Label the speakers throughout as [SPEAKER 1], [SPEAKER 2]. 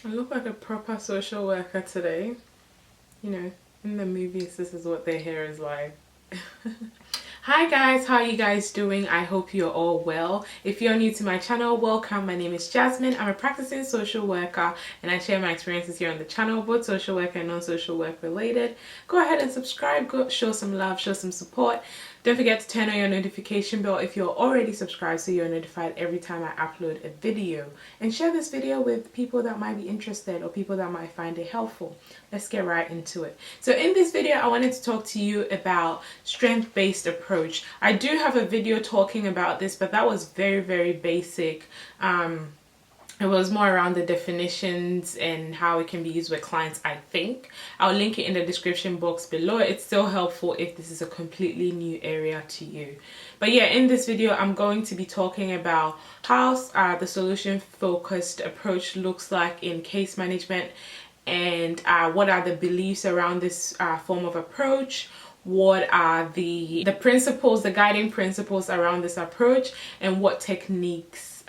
[SPEAKER 1] I look like a proper social worker today. You know, in the movies, this is what their hair is like. Hi guys, how are you guys doing? I hope you're all well. If you're new to my channel, welcome. My name is Jasmine. I'm a practicing social worker and I share my experiences here on the channel, both social work and non-social work related. Go ahead and subscribe, go show some love, show some support. Don't forget to turn on your notification bell if you're already subscribed so you're notified every time I upload a video. And share this video with people that might be interested or people that might find it helpful. Let's get right into it. So in this video, I wanted to talk to you about strength-based approach. I do have a video talking about this, but that was very basic. It was more around the definitions and how it can be used with clients, I think. I'll link it in the description box below. It's still helpful if this is a completely new area to you. But yeah, in this video, I'm going to be talking about how the solution-focused approach looks like in case management and what are the beliefs around this form of approach. What are the principles, the guiding principles around this approach, and what techniques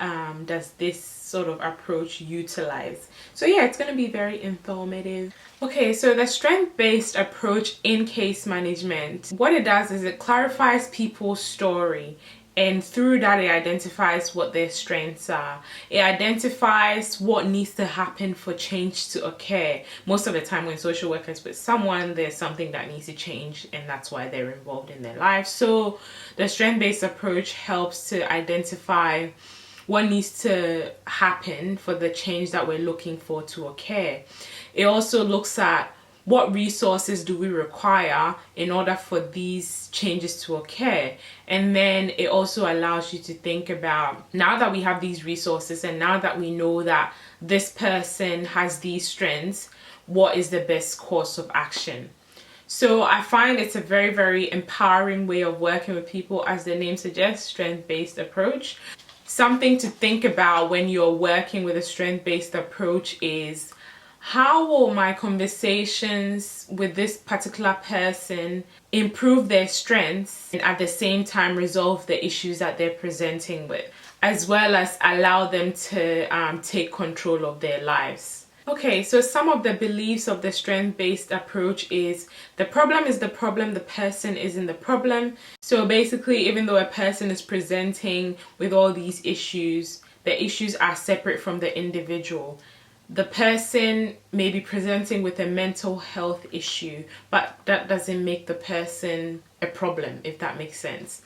[SPEAKER 1] does this sort of approach utilize? So yeah, it's going to be very informative. Okay, so the strength-based approach in case management, what it does is it clarifies people's story. And through that, it identifies what their strengths are. It identifies what needs to happen for change to occur. Most of the time when social workers with someone, there's something that needs to change and that's why they're involved in their life. So the strength-based approach helps to identify what needs to happen for the change that we're looking for to occur. It also looks at what resources do we require in order for these changes to occur. And then it also allows you to think about, now that we have these resources and now that we know that this person has these strengths, what is the best course of action? So I find it's a very empowering way of working with people. As the name suggests, strength-based approach. Something to think about when you're working with a strength-based approach is, how will my conversations with this particular person improve their strengths and at the same time resolve the issues that they're presenting with, as well as allow them to take control of their lives? Okay, so some of the beliefs of the strength-based approach is the problem is the problem, the person isn't the problem. So basically, even though a person is presenting with all these issues, the issues are separate from the individual. The person may be presenting with a mental health issue, but that doesn't make the person a problem, if that makes sense.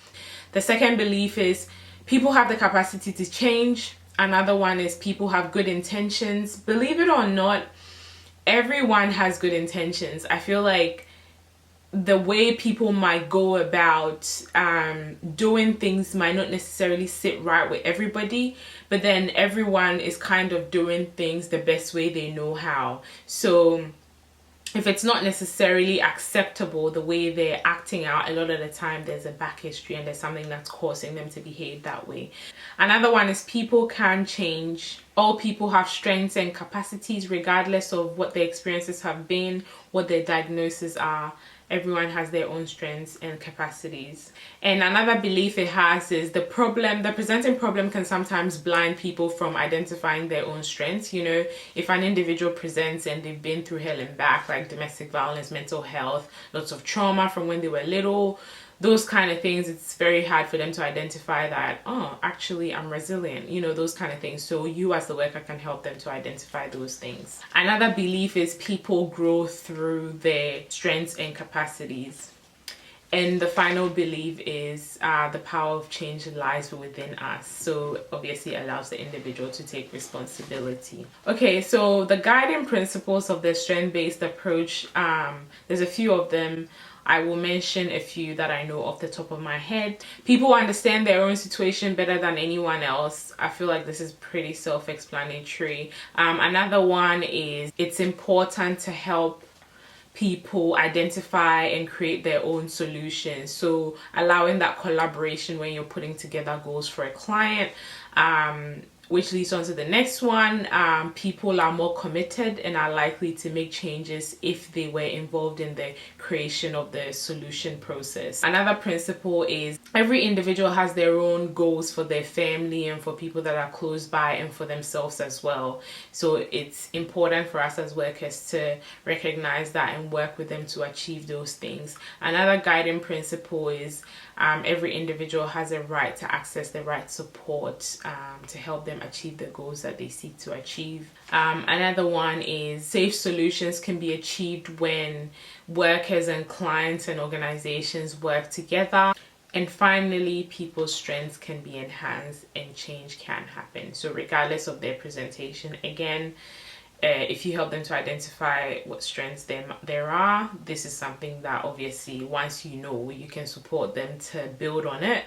[SPEAKER 1] The second belief is people have the capacity to change. Another one is people have good intentions. Believe it or not, everyone has good intentions. I feel like the way people might go about doing things might not necessarily sit right with everybody, but then everyone is kind of doing things the best way they know how. So if it's not necessarily acceptable the way they're acting out, a lot of the time there's a back history and there's something that's causing them to behave that way. Another one is people can change. All people have strengths and capacities regardless of what their experiences have been, what their diagnoses are. Everyone has their own strengths and capacities. And another belief it has is the presenting problem can sometimes blind people from identifying their own strengths. You know, if an individual presents and they've been through hell and back, like domestic violence, mental health, lots of trauma from when they were little, those kind of things, it's very hard for them to identify that, oh, actually I'm resilient, you know, those kind of things. So you as the worker can help them to identify those things. Another belief is people grow through their strengths and capacities. And the final belief is the power of change lies within us. So obviously it allows the individual to take responsibility. Okay, so the guiding principles of the strength-based approach, there's a few of them. I will mention a few that I know off the top of my head. People understand their own situation better than anyone else. I feel like this is pretty self-explanatory. Another one is it's important to help people identify and create their own solutions. So allowing that collaboration when you're putting together goals for a client. which leads on to the next one. People are more committed and are likely to make changes if they were involved in the creation of the solution process. Another principle is every individual has their own goals for their family and for people that are close by and for themselves as well. So it's important for us as workers to recognize that and work with them to achieve those things. Another guiding principle is every individual has a right to access the right support to help them achieve the goals that they seek to achieve. Another one is safe solutions can be achieved when workers and clients and organizations work together. And finally, people's strengths can be enhanced and change can happen. So regardless of their presentation, again, if you help them to identify what strengths there are, this is something that obviously once you know, you can support them to build on it,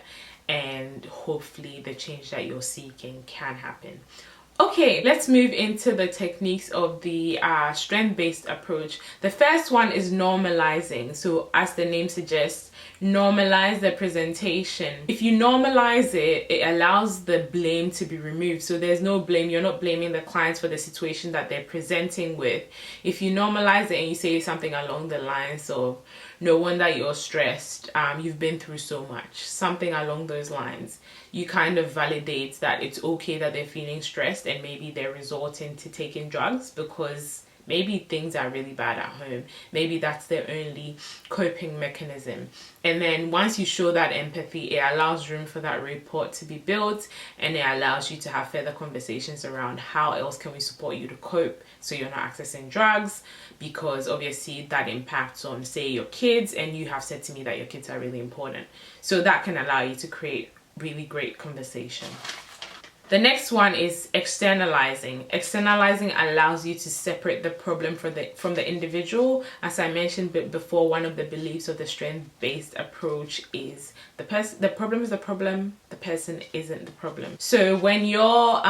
[SPEAKER 1] and hopefully the change that you're seeking can happen. Okay, let's move into the techniques of the strength-based approach. The first one is normalizing. So as the name suggests, normalize the presentation. If you normalize it, it allows the blame to be removed. So there's no blame. You're not blaming the clients for the situation that they're presenting with. If you normalize it and you say something along the lines of, no wonder you're stressed, you've been through so much, something along those lines, you kind of validate that it's okay that they're feeling stressed and maybe they're resorting to taking drugs because maybe things are really bad at home. Maybe that's their only coping mechanism. And then once you show that empathy, it allows room for that rapport to be built, and it allows you to have further conversations around how else can we support you to cope so you're not accessing drugs, because obviously that impacts on, say, your kids, and you have said to me that your kids are really important. So that can allow you to create really great conversation. The next one is externalizing. Externalizing allows you to separate the problem from the individual. As I mentioned before, one of the beliefs of the strength-based approach is the problem is the problem, the person isn't the problem. So when you're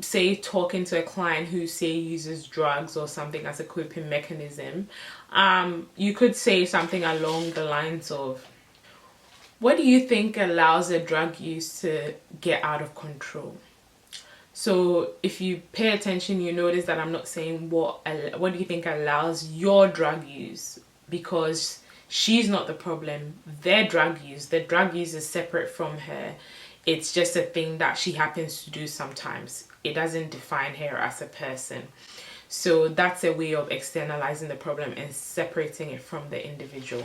[SPEAKER 1] say talking to a client who say uses drugs or something as a coping mechanism, you could say something along the lines of, what do you think allows a drug use to get out of control? So if you pay attention, you notice that I'm not saying what do you think allows your drug use, because she's not the problem. The drug use is separate from her. It's just a thing that she happens to do sometimes. It doesn't define her as a person. So that's a way of externalizing the problem and separating it from the individual.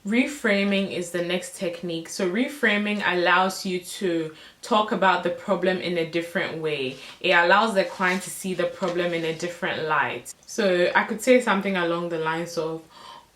[SPEAKER 1] Reframing is the next technique. So reframing allows you to talk about the problem in a different way. It allows the client to see the problem in a different light. So I could say something along the lines of,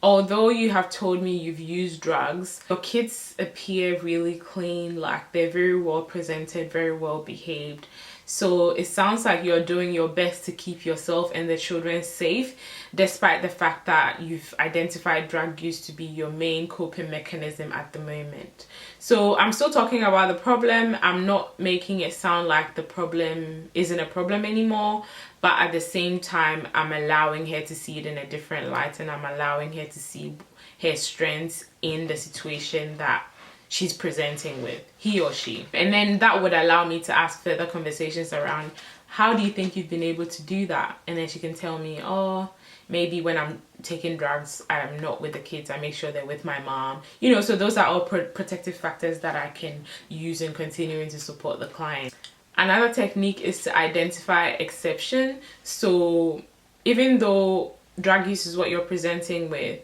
[SPEAKER 1] although you have told me you've used drugs, your kids appear really clean, like they're very well presented, very well behaved. So it sounds like you're doing your best to keep yourself and the children safe, despite the fact that you've identified drug use to be your main coping mechanism at the moment. So I'm still talking about the problem. I'm not making it sound like the problem isn't a problem anymore, but at the same time, I'm allowing her to see it in a different light, and I'm allowing her to see her strengths in the situation that she's presenting with, he or she. And then that would allow me to ask further conversations around, how do you think you've been able to do that? And then she can tell me, oh, maybe when I'm taking drugs, I'm not with the kids, I make sure they're with my mom. You know, so those are all protective factors that I can use in continuing to support the client. Another technique is to identify exception. So even though drug use is what you're presenting with,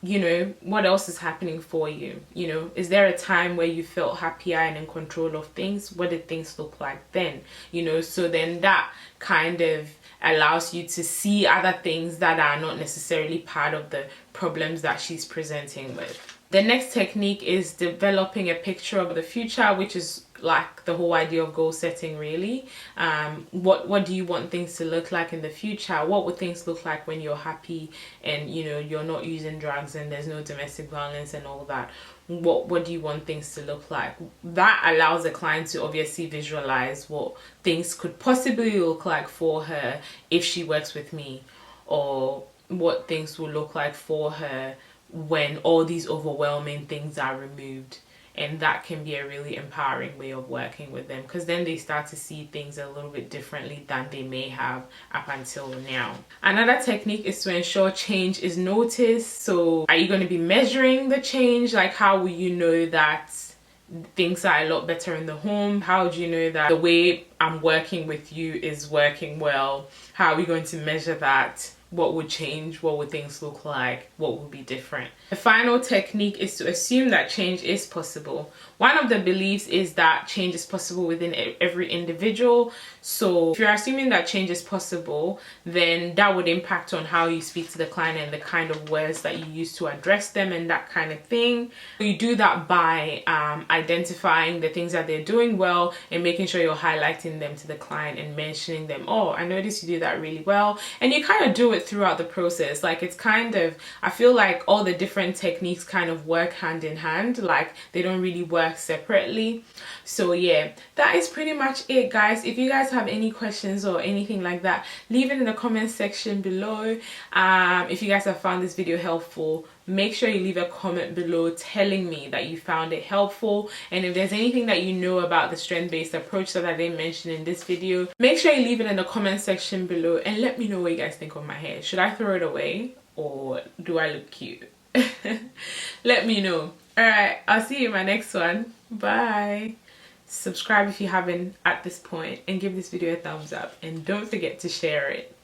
[SPEAKER 1] you know, what else is happening for you? You know, is there a time where you felt happier and in control of things? What did things look like then? You know, so then that kind of allows you to see other things that are not necessarily part of the problems that she's presenting with. The next technique is developing a picture of the future, which is like the whole idea of goal setting, really. What do you want things to look like in the future? What would things look like when you're happy and, you know, you're not using drugs and there's no domestic violence and all that? What do you want things to look like? That allows the client to obviously visualize what things could possibly look like for her if she works with me, or what things will look like for her when all these overwhelming things are removed. and that can be a really empowering way of working with them, because then they start to see things a little bit differently than they may have up until now. Another technique is to ensure change is noticed. So are you going to be measuring the change? Like, how will you know that things are a lot better in the home? How do you know that the way I'm working with you is working well? How are we going to measure that? What would change? What would things look like? What would be different? The final technique is to assume that change is possible. One of the beliefs is that change is possible within every individual. So if you're assuming that change is possible, then that would impact on how you speak to the client and the kind of words that you use to address them and that kind of thing. You do that by identifying the things that they're doing well and making sure you're highlighting them to the client and mentioning them. Oh, I noticed you do that really well. And you kind of do it throughout the process. Like, it's kind of, I feel like all the different techniques kind of work hand in hand. Like, they don't really work separately. So yeah, that is pretty much it, guys. If you guys have any questions or anything like that, leave it in the comment section below. If you guys have found this video helpful, make sure you leave a comment below telling me that you found it helpful. And if there's anything that you know about the strength-based approach that I didn't mention in this video, make sure you leave it in the comment section below and let me know what you guys think of my hair. Should I throw it away or do I look cute? Let me know. All right, I'll see you in my next one. Bye. Subscribe if you haven't at this point, and give this video a thumbs up, and don't forget to share it.